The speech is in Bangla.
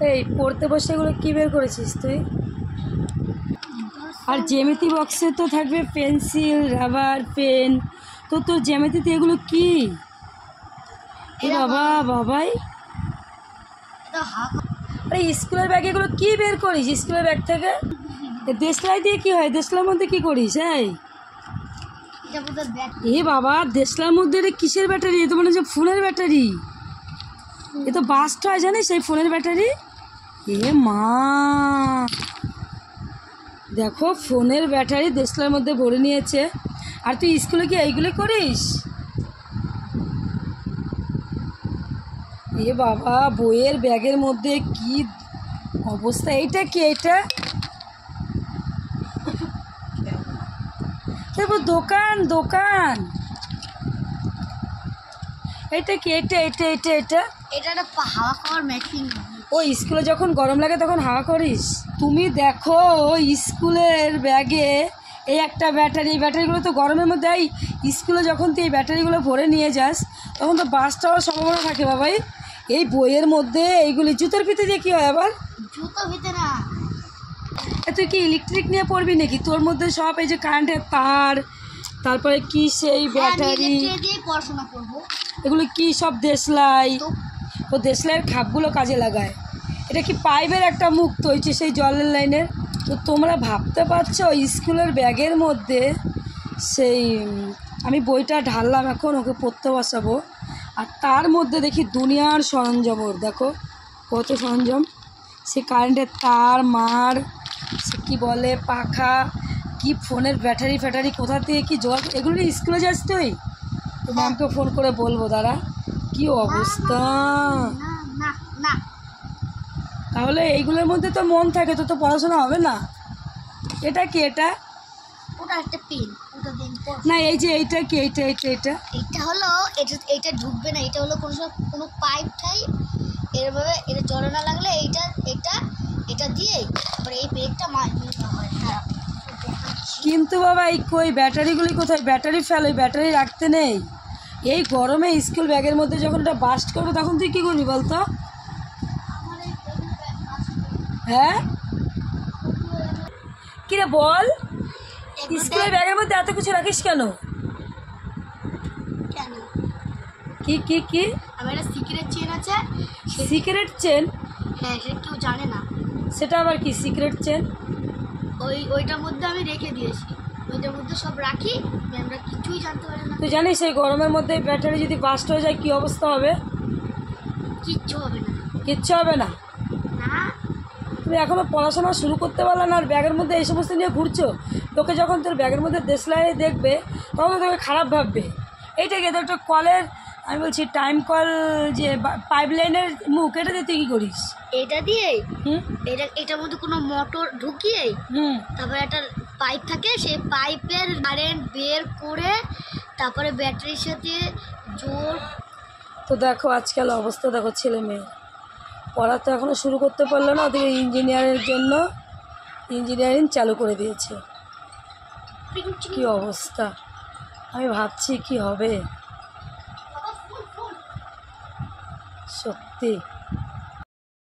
এই পড়তে বসে এগুলো কী বের করেছিস তুই? আর জ্যামিতি বক্সে তো থাকবে পেন্সিল, রাবার, পেন। তো তোর জ্যামিতিতে এগুলো কি? বাবা বাবাই, আরে স্কুলের ব্যাগে এগুলো কি বের করিস স্কুলের ব্যাগ থেকে? দেশলাই দিয়ে কি হয়? দেশলার মধ্যে কি করিস? এ বাবা, দেশলার মধ্যে এটা কিসের ব্যাটারি? এ তো মনে হচ্ছে ফোনের ব্যাটারি। এ তো বাস্ট হয় জানিস এই ফোনের ব্যাটারি। এ মা, দেখো ফোনের ব্যাটারি দেশলার মধ্যে ভরে নিয়েছে। আর তুই স্কুলে কি এইগুলো করিস? এ বাবা, বইয়ের ব্যাগের মধ্যে কি অবস্থা! এইটা কি? এইটা দেখো দোকান দোকান। এটা কি? এটা এটা এটা এটা এটা একটা হাওয়া খাওয়ার মেশিন। ও স্কুলে যখন গরম লাগে তখন হাওয়া করিস? তুমি দেখো স্কুলের ব্যাগে এই একটা ব্যাটারি, এই ব্যাটারিগুলো তো গরমের মধ্যে, এই স্কুলে যখন তুই এই ব্যাটারিগুলো ভরে নিয়ে যাস তখন তো বাস্ট হওয়ার সম্ভাবনা থাকে বাবাই। এই বইয়ের মধ্যে এইগুলি জুতোর ফিতে দিয়ে কী হয় আবার? জুতো ফিতে না। তুই কি ইলেকট্রিক নিয়ে পড়বি নাকি? তোর মধ্যে সব এই যে কারেন্টের তার, তারপরে কি সেই ব্যাটারি, দিয়ে পড়াশোনা করবো। এগুলো কি সব দেশলাই? ও দেশলাইয়ের খাপগুলো কাজে লাগায়। এটা কি পাইপের একটা মুখ তো হয়েছে সেই জলের লাইনের? তো তোমরা ভাবতে পারছো স্কুলের ব্যাগের মধ্যে সেই আমি বইটা ঢাললাম, এখন ওকে পড়তে বসাবো, আর তার মধ্যে দেখি দুনিয়ার সরঞ্জাম। ওর দেখো কত সরঞ্জাম, সে কারেন্টের তার, মার, সে কী বলে পাখা, কি ফোনের ব্যাটারি ফ্যাটারি, কোথা থেকে কি জল, এগুলো নিয়ে স্কুলে যাস তুই? তো ম্যামকে ফোন করে বলবো, দাঁড়া। কি অবস্থা! না না, তাহলে এইগুলোর মধ্যে তো মন থাকে, তো তো পড়াশোনা হবে না। এটা কি? এটা ওটা একটা পেন, ওটা দেন না, এই যে এইটা কি? এইটা এইটা এটা এটা হলো, এটা ঢুকবে না। এটা হলো কোনো পাইপ টাইপ, এরভাবে এটা জলে না লাগলে এইটা এটা এটা দিয়ে তারপরে এই পেনটা মাছ দিতে হয়। হ্যাঁ, কিন্তু বাবা এই কই ব্যাটারিগুলি কোথায়? ব্যাটারি ফেলো, ব্যাটারি রাখতে নেই। এই গরমে স্কুল ব্যাগের মধ্যে যখন এটা বাস্ট করবে তখন তুই কী করবি বলতো? হ্যাঁ কিরে বল, স্কুলের ব্যাগের মধ্যে এত কিছু রাখিস কেন? কেন? কি কি কি? আমার একটা সিক্রেট চেন আছে। Secret chain? হ্যাঁ, সেটা কেউ জানে না। সেটা আবার কি সিক্রেট চেন? ওইটার মধ্যে আমি রেখে দিয়েছি। ওইটার মধ্যে সব রাখি, ম্যামরা কিছুই জানতে পারে না। তুই জানিস এই গরমের মধ্যে ব্যাটারি যদি বাস্ট হয়ে যায় কী অবস্থা হবে? কিচ্ছু হবে না। কিচ্ছু হবে না? না, তুমি এখনও পড়াশোনা শুরু করতে পারলে না আর ব্যাগের মধ্যে এই সমস্ত নিয়ে ঘুরছো। লোকে যখন তোর ব্যাগের মধ্যে দেশলাই দেখবে তখন তো তোকে খারাপ ভাববে। এইটা কি? একটা কলের, আমি বলছি টাইম কল, যে পাইপ লাইনের মুখ, এটা দিয়ে তুই কী করিস? এটা দিয়ে হুম এটার মধ্যে কোনো মোটর ঢুকিয়ে তারপরে একটা পাইপ থাকে, সেই পাইপের কারেন্ট বের করে তারপরে ব্যাটারির সাথে জোর। তো দেখো আজকাল অবস্থা, দেখো ছেলে মেয়ে পড়া তো এখনও শুরু করতে পারলো না, ওদিকে ইঞ্জিনিয়ারের জন্য ইঞ্জিনিয়ারিং চালু করে দিয়েছে। কি অবস্থা! আমি ভাবছি কি হবে সত্যি।